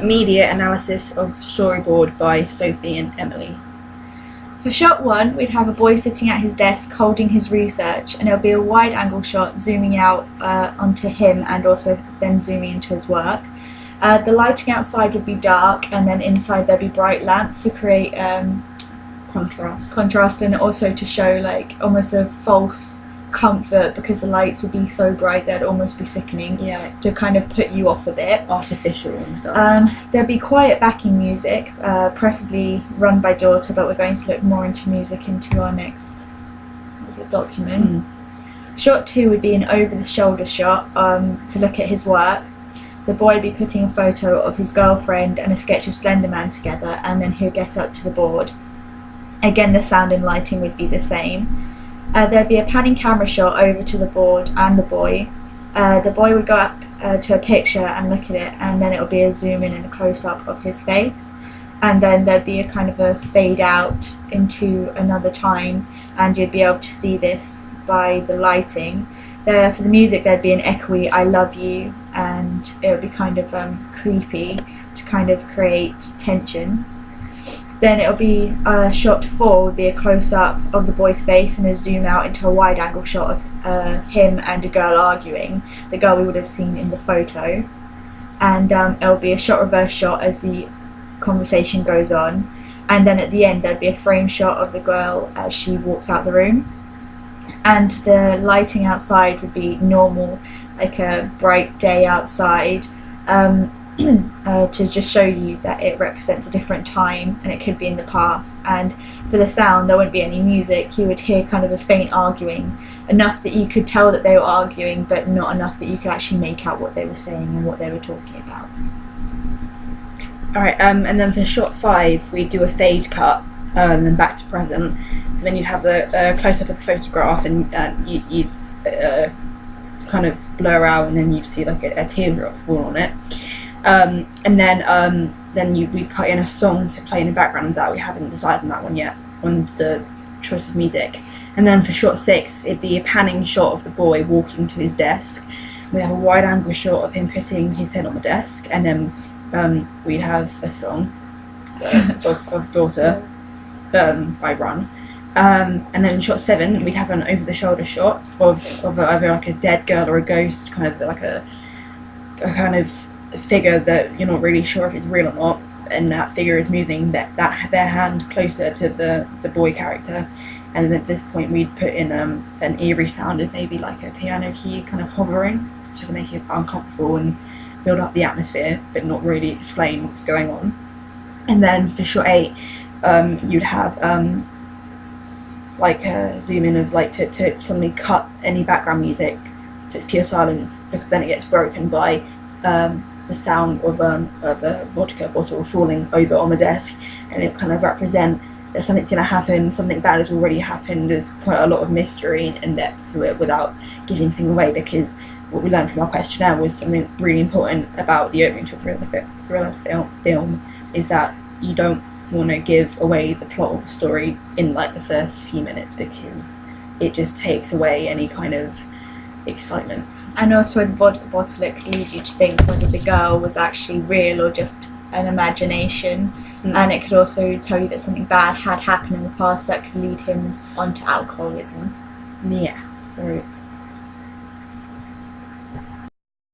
Media analysis of storyboard by Sophie and Emily. For shot 1, we'd have a boy sitting at his desk holding his research, and it'll be a wide angle shot zooming out onto him and also then zooming into his work. The lighting outside would be dark, and then inside there'd be bright lamps to create contrast, and also to show like almost a false comfort, because the lights would be so bright they'd almost be sickening, to kind of put you off a bit. Artificial and stuff. There'd be quiet backing music, preferably run by daughter, but we're going to look more into music into our next document. Shot 2 would be an over-the-shoulder shot to look at his work. The boy would be putting a photo of his girlfriend and a sketch of Slender Man together, and then he'll get up to the board. Again, the sound and lighting would be the same. There'd be a panning camera shot over to the board and the boy. The boy would go up to a picture and look at it, and then it would be a zoom in and a close-up of his face. And then there'd be a kind of a fade out into another time, and you'd be able to see this by the lighting. For the music, there'd be an echoey "I love you," and it would be kind of creepy to kind of create tension. Then it'll be shot 4 would be a close-up of the boy's face and a zoom out into a wide-angle shot of him and a girl arguing, the girl we would have seen in the photo. And it'll be a shot-reverse shot as the conversation goes on. And then at the end there'd be a frame shot of the girl as she walks out the room. And the lighting outside would be normal, like a bright day outside. To just show you that it represents a different time, and it could be in the past. And for the sound, there wouldn't be any music. You would hear kind of a faint arguing, enough that you could tell that they were arguing, but not enough that you could actually make out what they were saying and what they were talking about. Alright, and then for shot 5, we do a fade cut, and then back to present. So then you'd have the close-up of the photograph, and you'd kind of blur out, and then you'd see like a teardrop fall on it. And then we'd cut in a song to play in the background. That we haven't decided on that one yet, on the choice of music. And then for shot 6, it'd be a panning shot of the boy walking to his desk. We have a wide angle shot of him putting his head on the desk, and then we'd have a song of Daughter by Run. And then in shot 7, we'd have an over-the-shoulder shot of either like a dead girl or a ghost, kind of like a kind of figure that you're not really sure if it's real or not, and that figure is moving their hand closer to the boy character. And at this point we'd put in an eerie sound of maybe like a piano key kind of hovering to make it uncomfortable and build up the atmosphere, but not really explain what's going on. And then for shot 8, you'd have like a zoom in of like to suddenly cut any background music, so it's pure silence, because then it gets broken by the sound of a vodka bottle falling over on the desk, and it kind of represent that something's going to happen, something bad has already happened. There's quite a lot of mystery and depth to it without giving anything away, because what we learned from our questionnaire was something really important about the opening to a thriller film is that you don't want to give away the plot of the story in like the first few minutes, because it just takes away any kind of excitement. And also with the vodka bottle, it could lead you to think whether the girl was actually real or just an imagination. And it could also tell you that something bad had happened in the past that could lead him onto alcoholism. Yeah, so